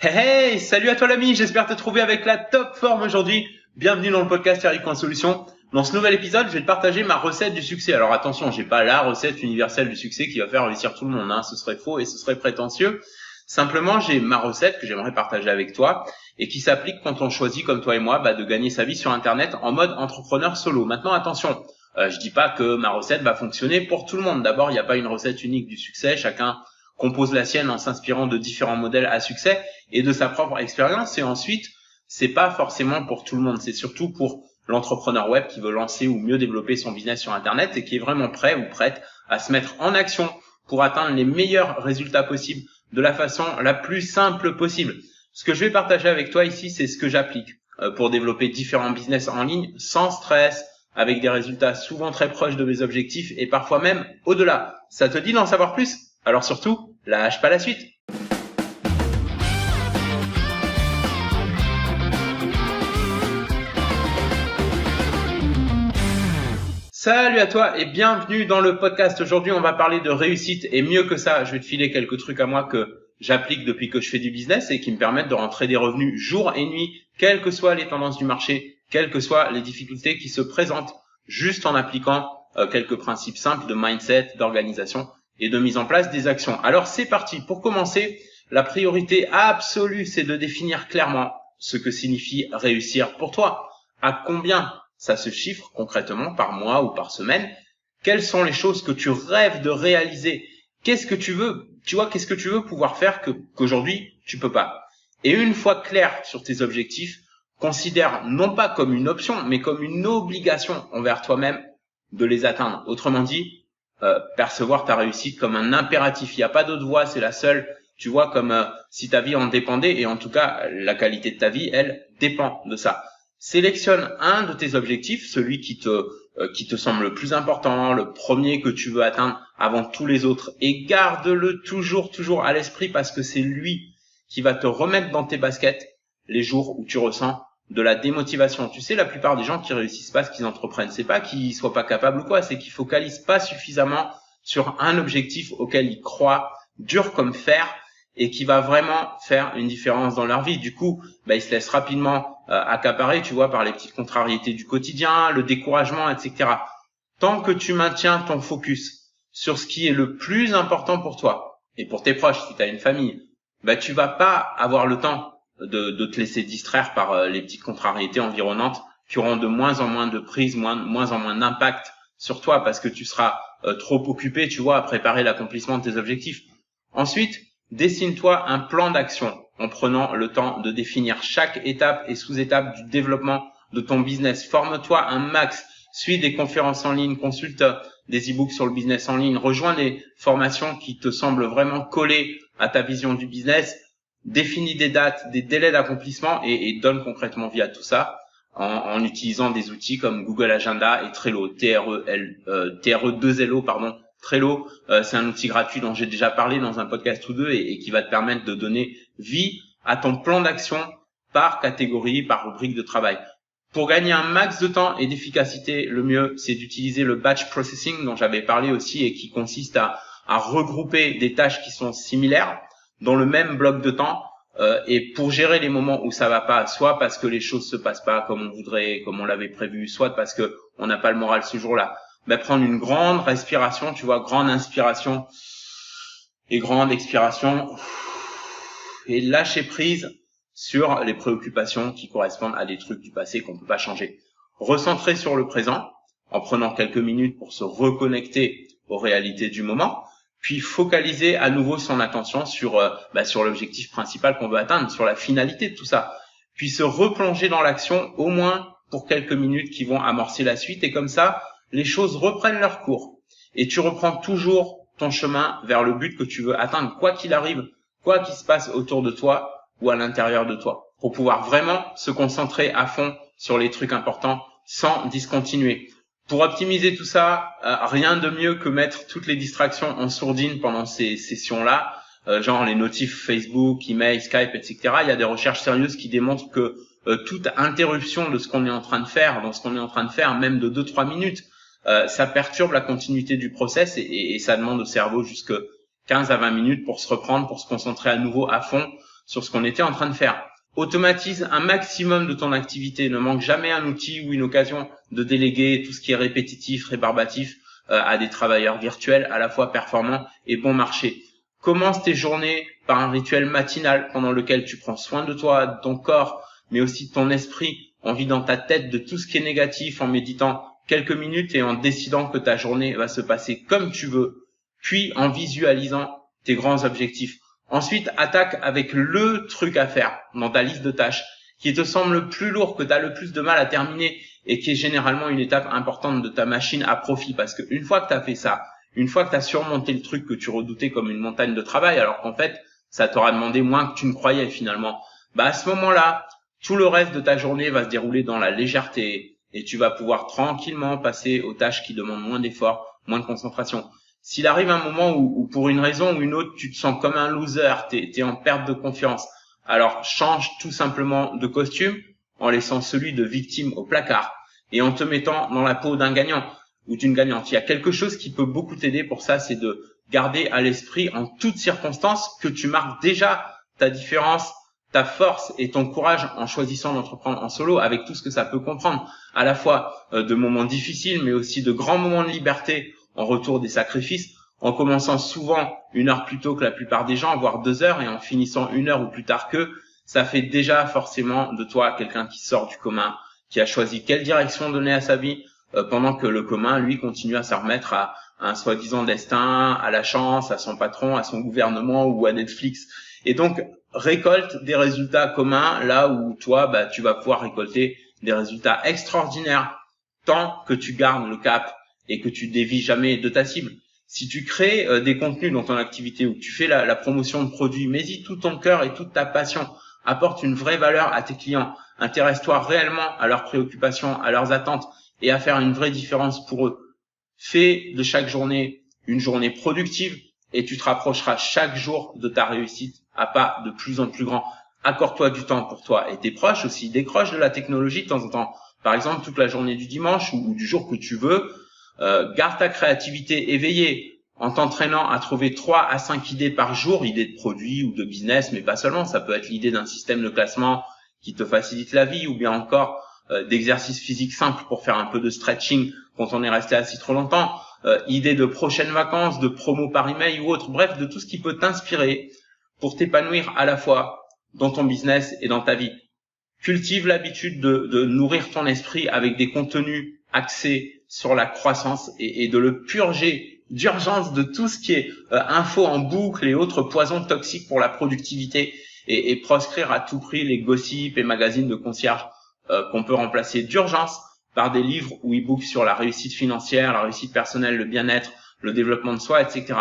Hey, salut à toi l'ami, j'espère te trouver avec la top forme aujourd'hui. Bienvenue dans le podcast Eric Point Solution. Dans ce nouvel épisode, je vais te partager ma recette du succès. Alors attention, j'ai pas la recette universelle du succès qui va faire réussir tout le monde, hein. Ce serait faux et ce serait prétentieux. Simplement, j'ai ma recette que j'aimerais partager avec toi et qui s'applique quand on choisit, comme toi et moi, de gagner sa vie sur Internet en mode entrepreneur solo. Maintenant, attention, je dis pas que ma recette va fonctionner pour tout le monde. D'abord, il n'y a pas une recette unique du succès. Chacun compose la sienne en s'inspirant de différents modèles à succès et de sa propre expérience. Et ensuite, c'est pas forcément pour tout le monde. C'est surtout pour l'entrepreneur web qui veut lancer ou mieux développer son business sur Internet et qui est vraiment prêt ou prête à se mettre en action pour atteindre les meilleurs résultats possibles de la façon la plus simple possible. Ce que je vais partager avec toi ici, c'est ce que j'applique pour développer différents business en ligne sans stress, avec des résultats souvent très proches de mes objectifs et parfois même au-delà. Ça te dit d'en savoir plus? Alors surtout, lâche pas la suite. Salut à toi et bienvenue dans le podcast. Aujourd'hui, on va parler de réussite et mieux que ça, je vais te filer quelques trucs à moi que j'applique depuis que je fais du business et qui me permettent de rentrer des revenus jour et nuit, quelles que soient les tendances du marché, quelles que soient les difficultés qui se présentent, juste en appliquant quelques principes simples de mindset, d'organisation et de mise en place des actions. Alors c'est parti. Pour commencer, la priorité absolue, c'est de définir clairement ce que signifie réussir pour toi. À combien ça se chiffre concrètement par mois ou par semaine? Quelles sont les choses que tu rêves de réaliser? Qu'est-ce que tu veux? Tu vois, qu'est-ce que tu veux pouvoir faire qu'aujourd'hui tu peux pas? Et une fois clair sur tes objectifs, considère non pas comme une option, mais comme une obligation envers toi-même de les atteindre. Autrement dit, percevoir ta réussite comme un impératif. Il n'y a pas d'autre voie, c'est la seule. Tu vois, comme si ta vie en dépendait, et en tout cas, la qualité de ta vie, elle, dépend de ça. Sélectionne un de tes objectifs, celui qui te semble le plus important, le premier que tu veux atteindre avant tous les autres, et garde-le toujours à l'esprit parce que c'est lui qui va te remettre dans tes baskets les jours où tu ressens de la démotivation. Tu sais, la plupart des gens qui réussissent pas ce qu'ils entreprennent, c'est pas qu'ils soient pas capables ou quoi, c'est qu'ils focalisent pas suffisamment sur un objectif auquel ils croient dur comme fer et qui va vraiment faire une différence dans leur vie. Du coup, ils se laissent rapidement accaparer, tu vois, par les petites contrariétés du quotidien, le découragement, etc. Tant que tu maintiens ton focus sur ce qui est le plus important pour toi et pour tes proches, si tu as une famille, tu vas pas avoir le temps de te laisser distraire par les petites contrariétés environnantes qui auront de moins en moins de prise, moins en moins d'impact sur toi parce que tu seras trop occupé, tu vois, à préparer l'accomplissement de tes objectifs. Ensuite, dessine-toi un plan d'action en prenant le temps de définir chaque étape et sous-étape du développement de ton business. Forme-toi un max, suis des conférences en ligne, consulte des e-books sur le business en ligne, rejoins des formations qui te semblent vraiment collées à ta vision du business, définis des dates, des délais d'accomplissement et donne concrètement vie à tout ça en utilisant des outils comme Google Agenda et Trello, TRE2LO, pardon. Trello, c'est un outil gratuit dont j'ai déjà parlé dans un podcast ou deux et qui va te permettre de donner vie à ton plan d'action par catégorie, par rubrique de travail. Pour gagner un max de temps et d'efficacité, le mieux, c'est d'utiliser le batch processing dont j'avais parlé aussi et qui consiste à regrouper des tâches qui sont similaires dans le même bloc de temps et pour gérer les moments où ça va pas, soit parce que les choses se passent pas comme on voudrait, comme on l'avait prévu, soit parce que on n'a pas le moral ce jour-là. Prendre une grande respiration, tu vois, grande inspiration et grande expiration et lâcher prise sur les préoccupations qui correspondent à des trucs du passé qu'on peut pas changer. Recentrer sur le présent en prenant quelques minutes pour se reconnecter aux réalités du moment, puis focaliser à nouveau son attention sur l'objectif principal qu'on veut atteindre, sur la finalité de tout ça, puis se replonger dans l'action au moins pour quelques minutes qui vont amorcer la suite et comme ça, les choses reprennent leur cours et tu reprends toujours ton chemin vers le but que tu veux atteindre, quoi qu'il arrive, quoi qu'il se passe autour de toi ou à l'intérieur de toi, pour pouvoir vraiment se concentrer à fond sur les trucs importants sans discontinuer. Pour optimiser tout ça, rien de mieux que mettre toutes les distractions en sourdine pendant ces sessions-là, genre les notifs Facebook, email, Skype, etc. Il y a des recherches sérieuses qui démontrent que toute interruption de ce qu'on est en train de faire, même de 2-3 minutes, ça perturbe la continuité du process et ça demande au cerveau jusque 15 à 20 minutes pour se reprendre, pour se concentrer à nouveau à fond sur ce qu'on était en train de faire. Automatise un maximum de ton activité. Ne manque jamais un outil ou une occasion de déléguer tout ce qui est répétitif, rébarbatif à des travailleurs virtuels à la fois performants et bon marché. Commence tes journées par un rituel matinal pendant lequel tu prends soin de toi, de ton corps, mais aussi de ton esprit, en vidant ta tête de tout ce qui est négatif, en méditant quelques minutes et en décidant que ta journée va se passer comme tu veux, puis en visualisant tes grands objectifs. Ensuite, attaque avec le truc à faire dans ta liste de tâches qui te semble le plus lourd, que tu as le plus de mal à terminer et qui est généralement une étape importante de ta machine à profit. Parce qu'une fois que tu as fait ça, une fois que tu as surmonté le truc que tu redoutais comme une montagne de travail, alors qu'en fait, ça t'aura demandé moins que tu ne croyais finalement, à ce moment-là, tout le reste de ta journée va se dérouler dans la légèreté et tu vas pouvoir tranquillement passer aux tâches qui demandent moins d'efforts, moins de concentration. S'il arrive un moment où pour une raison ou une autre, tu te sens comme un loser, t'es en perte de confiance, alors change tout simplement de costume en laissant celui de victime au placard et en te mettant dans la peau d'un gagnant ou d'une gagnante. Il y a quelque chose qui peut beaucoup t'aider pour ça, c'est de garder à l'esprit en toutes circonstances que tu marques déjà ta différence, ta force et ton courage en choisissant d'entreprendre en solo, avec tout ce que ça peut comprendre, à la fois de moments difficiles mais aussi de grands moments de liberté en retour des sacrifices, en commençant souvent 1 heure plus tôt que la plupart des gens, voire 2 heures, et en finissant 1 heure ou plus tard qu'eux. Ça fait déjà forcément de toi quelqu'un qui sort du commun, qui a choisi quelle direction donner à sa vie, pendant que le commun, lui, continue à s'en remettre à un soi-disant destin, à la chance, à son patron, à son gouvernement ou à Netflix. Et donc, récolte des résultats communs là où toi, tu vas pouvoir récolter des résultats extraordinaires tant que tu gardes le cap et que tu dévies jamais de ta cible. Si tu crées des contenus dans ton activité ou que tu fais la promotion de produits, mets-y tout ton cœur et toute ta passion. Apporte une vraie valeur à tes clients. Intéresse-toi réellement à leurs préoccupations, à leurs attentes et à faire une vraie différence pour eux. Fais de chaque journée une journée productive et tu te rapprocheras chaque jour de ta réussite à pas de plus en plus grand. Accorde-toi du temps pour toi et tes proches aussi. Décroche de la technologie de temps en temps. Par exemple, toute la journée du dimanche ou du jour que tu veux. Garde ta créativité éveillée en t'entraînant à trouver 3 à 5 idées par jour, idées de produits ou de business, mais pas seulement. Ça peut être l'idée d'un système de classement qui te facilite la vie ou bien encore d'exercices physiques simples pour faire un peu de stretching quand on est resté assis trop longtemps, idées de prochaines vacances, de promos par email ou autre, bref, de tout ce qui peut t'inspirer pour t'épanouir à la fois dans ton business et dans ta vie. Cultive l'habitude de nourrir ton esprit avec des contenus axés sur la croissance et de le purger d'urgence de tout ce qui est info en boucle et autres poisons toxiques pour la productivité et proscrire à tout prix les gossips et magazines de concierge qu'on peut remplacer d'urgence par des livres ou e-books sur la réussite financière, la réussite personnelle, le bien-être, le développement de soi, etc.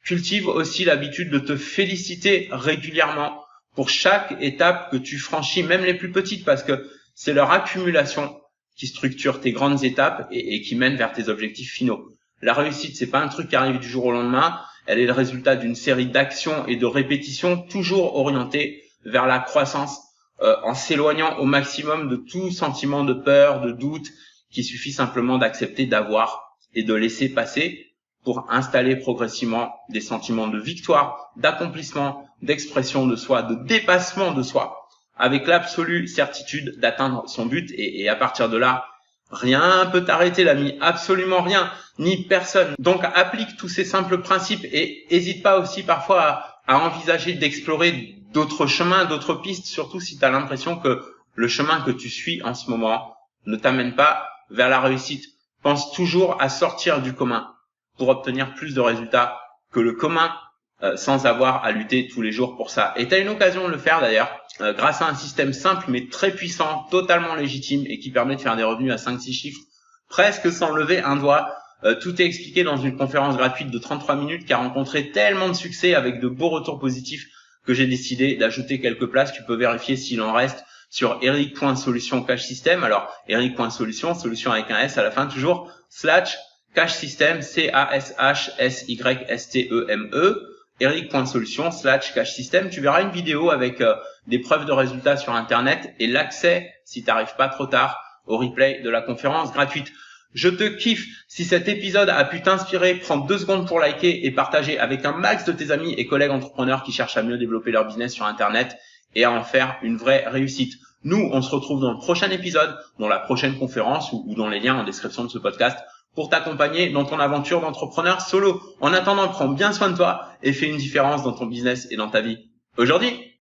Cultive aussi l'habitude de te féliciter régulièrement pour chaque étape que tu franchis, même les plus petites, parce que c'est leur accumulation qui structure tes grandes étapes et qui mène vers tes objectifs finaux. La réussite, c'est pas un truc qui arrive du jour au lendemain, elle est le résultat d'une série d'actions et de répétitions toujours orientées vers la croissance, en s'éloignant au maximum de tout sentiment de peur, de doute, qu'il suffit simplement d'accepter d'avoir et de laisser passer pour installer progressivement des sentiments de victoire, d'accomplissement, d'expression de soi, de dépassement de soi, avec l'absolue certitude d'atteindre son but et à partir de là, rien peut t'arrêter l'ami, absolument rien, ni personne. Donc applique tous ces simples principes et hésite pas aussi parfois à envisager d'explorer d'autres chemins, d'autres pistes, surtout si tu as l'impression que le chemin que tu suis en ce moment ne t'amène pas vers la réussite. Pense toujours à sortir du commun pour obtenir plus de résultats que le commun sans avoir à lutter tous les jours pour ça. Et tu as une occasion de le faire d'ailleurs grâce à un système simple mais très puissant, totalement légitime et qui permet de faire des revenus à 5-6 chiffres presque sans lever un doigt. Tout est expliqué dans une conférence gratuite de 33 minutes qui a rencontré tellement de succès avec de beaux retours positifs que j'ai décidé d'ajouter quelques places. Tu peux vérifier s'il en reste sur eric.solution cash system. Alors eric.solution, solution avec un S à la fin toujours, / cash system, CASHSYSTEME, eric.solution / cash system. Tu verras une vidéo avec des preuves de résultats sur internet et l'accès, si tu n'arrives pas trop tard, au replay de la conférence gratuite. Je te kiffe. Si cet épisode a pu t'inspirer, prends 2 secondes pour liker et partager avec un max de tes amis et collègues entrepreneurs qui cherchent à mieux développer leur business sur Internet et à en faire une vraie réussite. Nous, on se retrouve dans le prochain épisode, dans la prochaine conférence ou dans les liens en description de ce podcast pour t'accompagner dans ton aventure d'entrepreneur solo. En attendant, prends bien soin de toi et fais une différence dans ton business et dans ta vie aujourd'hui.